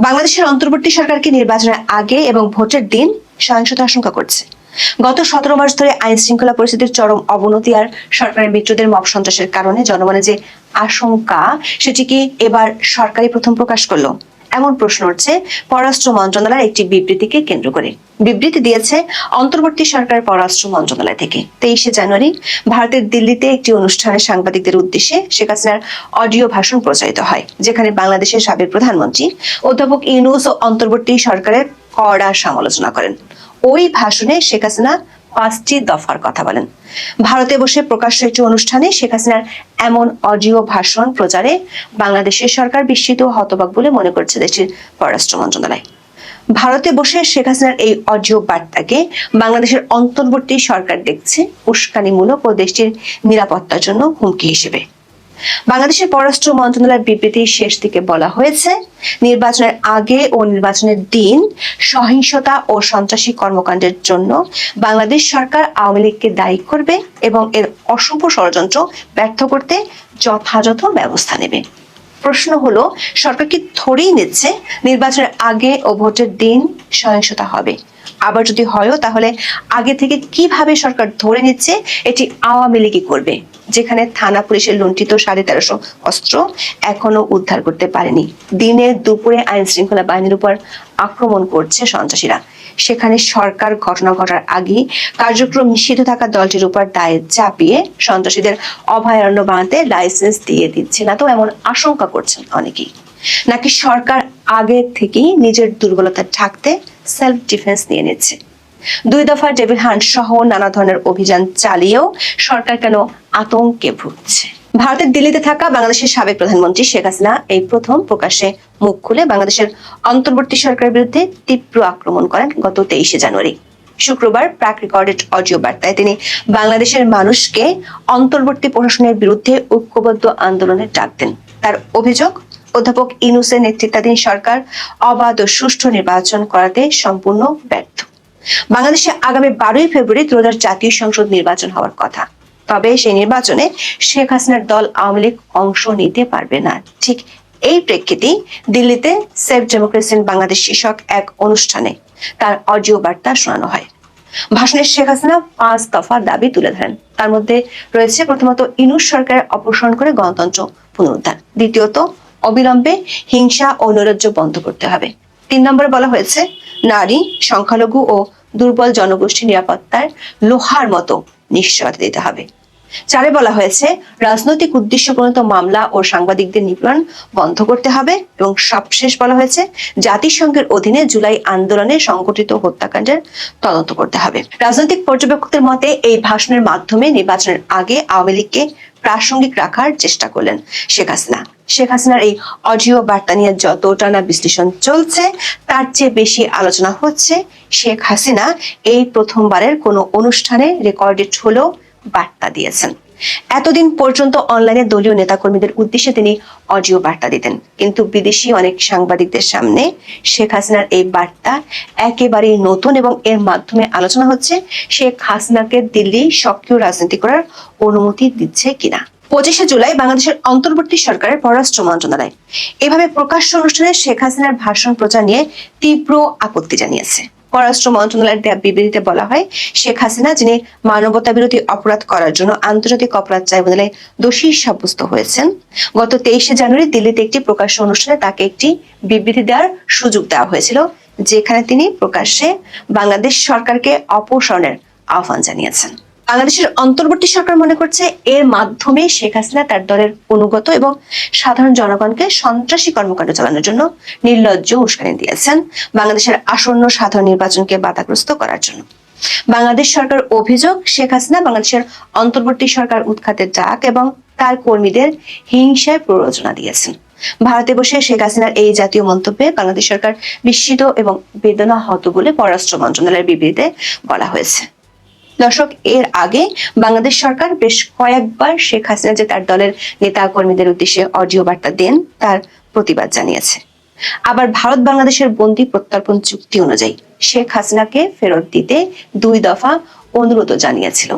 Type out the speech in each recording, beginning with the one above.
বাংলাদেশের অন্তর্বর্তী সরকারকে নির্বাচনের আগে এবং ভোটের দিন সহিংসতা আশঙ্কা করছে। গত 17 মাস ধরে আইন শৃঙ্খলা পরিস্থিতির চরম অবনতি আর সরকারের মিত্রদের মব সন্ত্রাসের কারণে জনগণের যে আশঙ্কা, সেটি কি এবার সরকারই প্রথম প্রকাশ করলো? এমন প্রশ্ন উঠছে পররাষ্ট্র মন্ত্রণালয়ের একটি বিবৃতিকে কেন্দ্র করে। বিবৃতি দিয়েছে অন্তর্বর্তী সরকার পররাষ্ট্র মন্ত্রণালয় থেকে। 23শে জানুয়ারি ভারতের দিল্লিতে একটি অনুষ্ঠানে সাংবাদিকদের উদ্দেশ্যে শেখ হাসিনার অডিও ভাষণ প্রচারিত হয়, যেখানে বাংলাদেশের সাবেক প্রধানমন্ত্রী অধ্যাপক ইউনূস ও অন্তর্বর্তী সরকারের কড়া সমালোচনা করেন। ওই ভাষণে শেখ হাসিনা 5টি দফার কথা বলেন। ভারতে বসে প্রকাশ্য একটি অনুষ্ঠানে শেখ হাসিনার এমন অডিও ভাষণ প্রচারে বাংলাদেশের সরকার বিস্মিত ও হতবাক বলে মনে করছে দেশটির পররাষ্ট্র মন্ত্রণালয়। ভারতে বসে শেখ হাসিনার এই অডিও বার্তাকে বাংলাদেশের অন্তর্বর্তী সরকার দেখছে উস্কানিমূলক ও দেশটির নিরাপত্তার জন্য হুমকি হিসেবে। বাংলাদেশের পররাষ্ট্র মন্ত্রণালয়ের বিবৃতির শেষ দিকে বলা হয়েছে, নির্বাচনের আগে ও নির্বাচনের দিন সহিংসতা ও সন্ত্রাসী কর্মকাণ্ডের জন্য বাংলাদেশ সরকার আওয়ামী লীগকে দায়ী করবে এবং এর অশুভ ষড়যন্ত্র ব্যর্থ করতে যথাযথ ব্যবস্থা নেবে। প্রশ্ন হলো, সরকার কি ধরেই নিচ্ছে নির্বাচনের আগে ও ভোটের দিন সহিংসতা হবে? আবার যদি হয়ও, তাহলে আগে থেকে কিভাবে সরকার ধরে নিচ্ছে এটি আওয়ামী লীগই করবে, যেখানে থানা পুলিশের লুণ্ঠিত 1350 অস্ত্র এখনো উদ্ধার করতে পারেনি? দিনে দুপুরে আইন শৃঙ্খলা বাহিনীর উপর আক্রমণ করছে সন্ত্রাসীরা, সেখানে সরকার ঘটনা ঘটার আগে কার্যক্রম নিষিদ্ধ থাকা দলটির উপর দায় চাপিয়ে সন্ত্রাসীদের অভয়ারণ্য বানাতে লাইসেন্স দিয়ে দিচ্ছে না তো, এমন আশঙ্কা করছেন অনেকেই। নাকি সরকার আগে থেকেই নিজের দুর্বলতা ঢাকতে সেলফ ডিফেন্স নিয়ে নিচ্ছে? 2 দফার ডেভিল হান্ট সহ নানা ধরনের অভিযান চালিয়েও সরকার কেন আতঙ্কে ভুগছে? ভারতের দিল্লিতে থাকা বাংলাদেশের সাবেক প্রধানমন্ত্রী শেখ হাসিনা এই প্রথম প্রকাশ্যে মুখ খুলে বাংলাদেশের অন্তর্বর্তী সরকারের বিরুদ্ধে তীব্র আক্রমণ করেন গত 23শে জানুয়ারি। শুক্রবার প্রাক রেকর্ডেড অডিও বার্তায় তিনি বাংলাদেশের মানুষকে অন্তর্বর্তী প্রশাসনের বিরুদ্ধে ঐক্যবদ্ধ আন্দোলনের ডাক দেন। তার অভিযোগ, অধ্যাপক ইউনূসের নেতৃত্বাধীন সরকার অবাধ ও সুষ্ঠু নির্বাচন করাতে সম্পূর্ণ ব্যর্থ। বাংলাদেশে আগামী 12ই ফেব্রুয়ারি 2000 জাতীয় সংসদ নির্বাচন হওয়ার কথা, তবে সেই নির্বাচনে শেখ হাসিনার দল আওয়ামী লীগ অংশ নিতে পারবে না। ঠিক এই প্রেক্ষিতেই দিল্লিতে সেভ ডেমোক্রেসি ইন বাংলাদেশ শীর্ষক এক অনুষ্ঠানে তার অডিও বার্তা শোনানো হয়। ভাষণে শেখ হাসিনা 5 দফা দাবি তুলে ধরেন। তার মধ্যে রয়েছে, প্রথমত, ইউনূস সরকারের অপসারণ করে গণতন্ত্র পুনরুদ্ধার; দ্বিতীয়ত, অবিলম্বে হিংসা ও নৈরাজ্য বন্ধ করতে হবে; 3 নম্বরে বলা হয়েছে, নারী, সংখ্যালঘু ও দুর্বল জনগোষ্ঠীর নিরাপত্তার লোহার মতো নিশ্চয়তা দিতে হবে; 4 বলা হয়েছে, রাজনৈতিক উদ্দেশ্য প্রণীত মামলা ও সাংবাদিকদের নিপীড়ন বন্ধ করতে হবে; এবং সবশেষ বলা হয়েছে, জাতিসংঘের অধীনে জুলাই আন্দোলনে সংগঠিত হত্যাকাণ্ডের তদন্ত করতে হবে। রাজনৈতিক পর্যবেক্ষকদের মতে এই ভাষণের মাধ্যমে নির্বাচনের আগে আওয়ামী লীগকে প্রাসঙ্গিক রাখার চেষ্টা করলেন শেখ হাসিনা। শেখ হাসিনার এই অডিও বার্তা নিয়ে যতটা না বিশ্লেষণ চলছে, তার চেয়ে বেশি আলোচনা হচ্ছে শেখ হাসিনা এই প্রথমবারের কোনো অনুষ্ঠানে রেকর্ডেড হলেও বার্তা দিয়েছেন। এতদিন পর্যন্ত অনলাইনে দলীয় নেতাকর্মীদের উদ্দেশ্যে তিনি অডিও বার্তা দিতেন, কিন্তু বিদেশি অনেক সাংবাদিকদের সামনে শেখ হাসিনার এই বার্তা একেবারেই নতুন এবং এর মাধ্যমে আলোচনা হচ্ছে শেখ হাসিনাকে দিল্লি সক্রিয় রাজনীতি করার অনুমতি দিচ্ছে কিনা। 25শে জুলাই বাংলাদেশের অন্তর্বর্তী সরকারের পররাষ্ট্র মন্ত্রণালয় এভাবে প্রকাশ্য অনুষ্ঠানে শেখ হাসিনার ভাষণ প্রচার নিয়ে তীব্র আপত্তি জানিয়েছে। পররাষ্ট্র মন্ত্রণালয়ের দেয়া বিবৃতিতে বলা হয়, শেখ হাসিনা, যিনি মানবতা বিরোধী অপরাধ করার জন্য আন্তর্জাতিক অপরাধ ট্রাইব্যুনালে দোষী সাব্যস্ত হয়েছেন, গত 23শে জানুয়ারি দিল্লিতে একটি প্রকাশ্য অনুষ্ঠানে তাকে একটি বিবৃতি দেওয়ার সুযোগ দেওয়া হয়েছিল, যেখানে তিনি প্রকাশ্যে বাংলাদেশ সরকারকে অপসারণের আহ্বান জানিয়েছেন। বাংলাদেশের অন্তর্বর্তী সরকার মনে করছে এর মাধ্যমে শেখ হাসিনা তার দলের অনুগত এবং সাধারণ জনগণকে সন্ত্রাসী কর্মকাণ্ড চালানোর জন্য নির্লজ্জ উস্কানি দিয়েছেন, বাংলাদেশের আসন্ন সাধারণ নির্বাচনকে বাধাগ্রস্ত করার জন্য। বাংলাদেশ সরকার অভিযোগ, শেখ হাসিনা বাংলাদেশের অন্তর্বর্তী সরকার উৎখাতের ডাক এবং তার কর্মীদের হিংসায় প্ররোচনা দিয়েছেন। ভারতে বসে শেখ হাসিনার এই জাতীয় মন্তব্যে বাংলাদেশ সরকার বিস্মিত এবং বেদনাহত বলে পররাষ্ট্র মন্ত্রণালয়ের বিবৃতিতে বলা হয়েছে। দর্শক, এর আগে বাংলাদেশ সরকার বেশ কয়েকবার শেখ হাসিনা যে তার দলের নেতা কর্মীদের উদ্দেশ্যে অডিও বার্তা দেন তার প্রতিবাদ জানিয়েছে। আবার ভারত বাংলাদেশের বন্দি প্রত্যর্পণ চুক্তি অনুযায়ী শেখ হাসিনাকে ফেরত দিতে 2 দফা অনুরোধ জানিয়েছিল।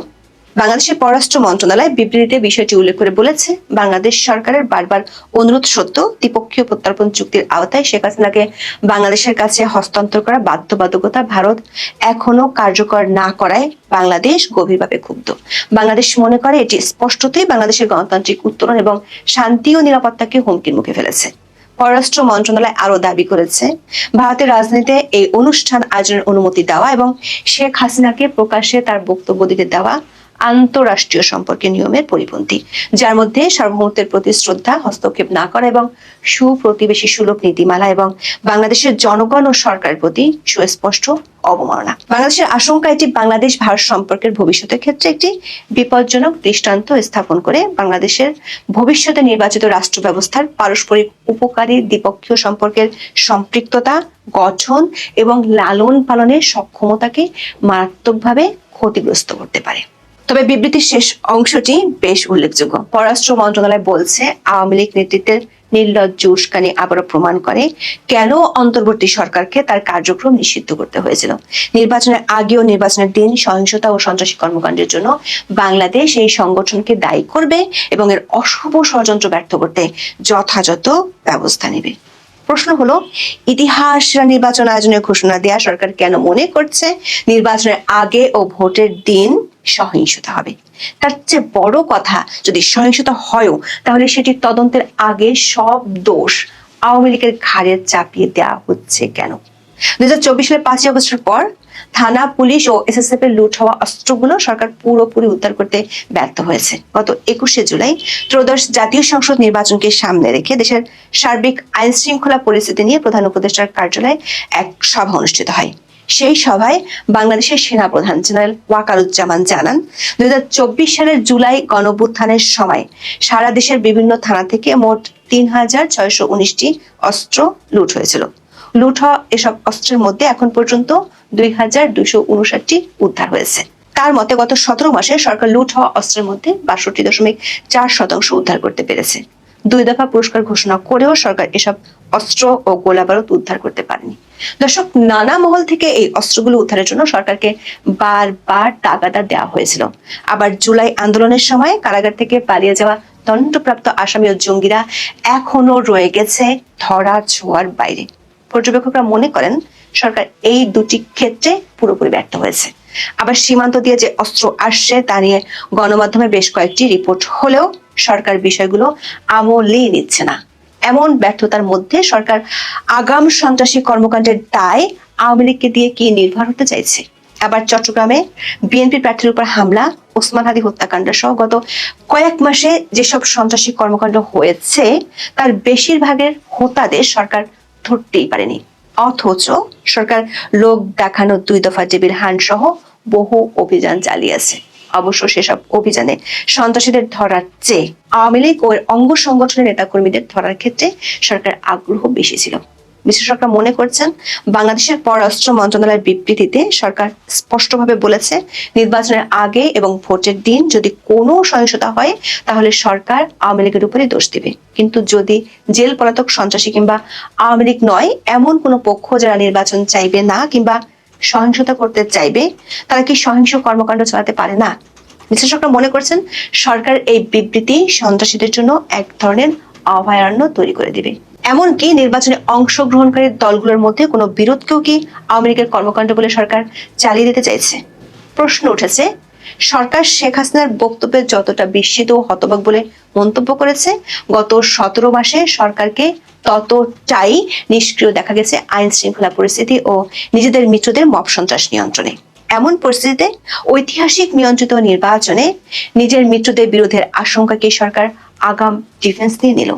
বাংলাদেশের পররাষ্ট্র মন্ত্রণালয় বিবৃতিতে বিষয়টি উল্লেখ করে বলেছে, বাংলাদেশ সরকারের বারবার অনুরোধ সত্ত্বেও দ্বিপক্ষীয় প্রত্যর্পণ চুক্তির আওতায় শেখ হাসিনাকে বাংলাদেশের কাছে হস্তান্তর করা বাধ্যবাধকতা ভারত এখনো কার্যকর না করায় বাংলাদেশ গভীরভাবে ক্ষুব্ধ। বাংলাদেশ মনে করে এটি স্পষ্টতই বাংলাদেশের গণতান্ত্রিক উত্তরণ এবং শান্তি ও নিরাপত্তাকে হুমকির মুখে ফেলেছে। পররাষ্ট্র মন্ত্রণালয় আরো দাবি করেছে, ভারতের রাজনীতিতে এই অনুষ্ঠান আয়োজনের অনুমতি দেওয়া এবং শেখ হাসিনাকে প্রকাশ্যে তার বক্তব্য দিতে দেওয়া আন্তঃরাষ্ট্রীয় সম্পর্কের নিয়মের পরিপন্থী, যার মধ্যে সার্বভৌমত্বের প্রতি শ্রদ্ধা, হস্তক্ষেপ না করা এবং সুপ্রতিবেশী সুলভ নীতিমালা এবং বাংলাদেশের জনগণ ও সরকারের প্রতি সুস্পষ্ট অবমাননা। বাংলাদেশের আশঙ্কা এটি বাংলাদেশ ভারত সম্পর্কের ভবিষ্যতের ক্ষেত্রে একটি বিপজ্জনক দৃষ্টান্ত স্থাপন করে বাংলাদেশের ভবিষ্যতে নির্বাচিত রাষ্ট্র ব্যবস্থার পারস্পরিক উপকারী দ্বিপক্ষীয় সম্পর্কের সম্পৃক্ততা, গঠন এবং লালন পালনের সক্ষমতাকে মারাত্মকভাবে ক্ষতিগ্রস্ত করতে পারে। তবে বিবৃতির শেষ অংশটি বেশ উল্লেখযোগ্য। পররাষ্ট্র মন্ত্রণালয় বলছে, আওয়ামী লীগ নেতৃত্বের নির্লজ্জ উস্কানি আবারও প্রমাণ করে কেন অন্তর্বর্তী সরকারকে তার কার্যক্রম নিষিদ্ধ করতে হয়েছিল। নির্বাচনের আগে ও নির্বাচনের দিন সহিংসতা ও সন্ত্রাসী কর্মকাণ্ডের জন্য বাংলাদেশ এই সংগঠনকে দায়ী করবে এবং এর অশুভ ষড়যন্ত্র ব্যর্থ করতে যথাযথ ব্যবস্থা নেবে। প্রশ্ন হলো, ইতিহাস নির্বাচন আয়োজনের ঘোষণা দেয়া সরকার কেন মনে করছে নির্বাচনের আগে ও ভোটের দিন সহিংসতা হবে? তার চেয়ে বড় কথা, যদি সহিংসতা হয়ও তাহলে সেটি তদন্তের আগে সব দোষ আওয়ামী লীগের ঘাড়ে চাপিয়ে দেওয়া হচ্ছে কেন? 2024 সালের 5 আগস্টের পর থানা, পুলিশ ও এসএসএফ এর লুট হওয়া অস্ত্রগুলো সরকার পুরোপুরি উদ্ধার করতে ব্যর্থ হয়েছে। গত 21শে জুলাই ত্রয়োদশ জাতীয় সংসদ নির্বাচনকে সামনে রেখে দেশের সার্বিক আইন শৃঙ্খলা পরিস্থিতি নিয়ে প্রধান উপদেষ্টার কার্যালয়ে এক সভা অনুষ্ঠিত হয়। সেই সভায় বাংলাদেশের সেনাপ্রধান জেনারেল ওয়াকারুজ্জামান জানান, 2024 সালের জুলাই গণঅভ্যুত্থানের সময় সারা দেশের বিভিন্ন থানা থেকে মোট 3619টি অস্ত্র লুট হয়েছিল। লুট হওয়া এসব অস্ত্রের মধ্যে এখন পর্যন্ত 2259টি উদ্ধার হয়েছে। তার মতে গত 17 মাসে সরকার লুট হওয়া অস্ত্রের মধ্যে 62.4% উদ্ধার করতে পেরেছে। 2 দফা পুরস্কার ঘোষণা করেও সরকার এসব অস্ত্র ও গোলাবারুদ উদ্ধার করতে পারেনি। দর্শক, নানা মহল থেকে এই অস্ত্রগুলো উদ্ধারের জন্য সরকারকে বারবার তাগাদা দেওয়া হয়েছিল। আবার জুলাই আন্দোলনের সময় কারাগার থেকে পালিয়ে যাওয়া দণ্ডপ্রাপ্ত আসামি ও জঙ্গিরা এখনো রয়ে গেছে ধরা ছোঁয়ার বাইরে। পর্যবেক্ষকরা মনে করেন সরকার এই দুটি ক্ষেত্রে পুরোপুরি ব্যর্থ হয়েছে। আবার সীমান্ত দিয়ে যে অস্ত্র আসছে তা নিয়ে গণমাধ্যমে বেশ কয়েকটি রিপোর্ট হলেও সরকার বিষয়গুলো আমলেই নিচ্ছে না। এমন ব্যর্থতার মধ্যে সরকার আগাম সন্ত্রাসী কর্মকাণ্ডের দায় আওয়ামী লীগকে দিয়ে কি নির্ভর হতে চাইছে? আবার চট্টগ্রামে বিএনপি প্রার্থীর উপর হামলা, ওসমান হাদি হত্যাকাণ্ড সহ গত কয়েক মাসে যেসব সন্ত্রাসী কর্মকাণ্ড হয়েছে তার বেশিরভাগের হোতাদের সরকার ধরতেই পারেনি, অথচ সরকার লোক দেখানো 2 দফা জেবির হান সহ বহু অভিযান চালিয়েছে। অবশ্য সেসব অভিযানে সন্ত্রাসীদের ধরার চেয়ে আওয়ামী লীগ ও অঙ্গ সংগঠনের নেতাকর্মীদের ধরার ক্ষেত্রে সরকার আগ্রহ বেশি ছিল। বিশ্লেষকরা মনে করছেন, বাংলাদেশের পররাষ্ট্র মন্ত্রণালয়ের বিবৃতিতে সরকার স্পষ্টভাবে বলেছে, নির্বাচনের আগে এবং ভোটের দিন যদি কোনো সহিংসতা হয় তাহলে সরকার আওয়ামী লীগের উপরে দোষ দিবে। কিন্তু যদি জেল পলাতক সন্ত্রাসী কিংবা আওয়ামী লীগ নয় এমন কোনো পক্ষ যারা নির্বাচন চাইবে না কিংবা সহিংসতা করতে চাইবে, তারা কি সহিংস কর্মকাণ্ড চালাতে পারে না? বিশ্লেষকরা মনে করছেন সরকার এই বিবৃতি সন্ত্রাসীদের জন্য এক ধরনের অভয়ারণ্য তৈরি করে দিবে। এমনকি নির্বাচনে অংশগ্রহণকারী দলগুলোর মধ্যে কোনো বিরোধকেও কি আওয়ামী লীগের কর্মকাণ্ড বলে সরকার চালিয়ে দিতে চাইছে? প্রশ্ন উঠেছে, সরকার শেখ হাসিনার বক্তব্যে যতটা বিস্মিত ও হতবাক বলে মন্তব্য করেছে, গত 17 মাসে সরকারকে ততটাই নিষ্ক্রিয় দেখা গেছে আইন শৃঙ্খলা পরিস্থিতি ও নিজেদের মিত্রদের মব সন্ত্রাস নিয়ন্ত্রণে। এমন পরিস্থিতিতে ঐতিহাসিক নিয়ন্ত্রিত নির্বাচনে নিজের মিত্রদের বিরোধের আশঙ্কাকে সরকার আগাম ডিফেন্স দিয়ে নিল।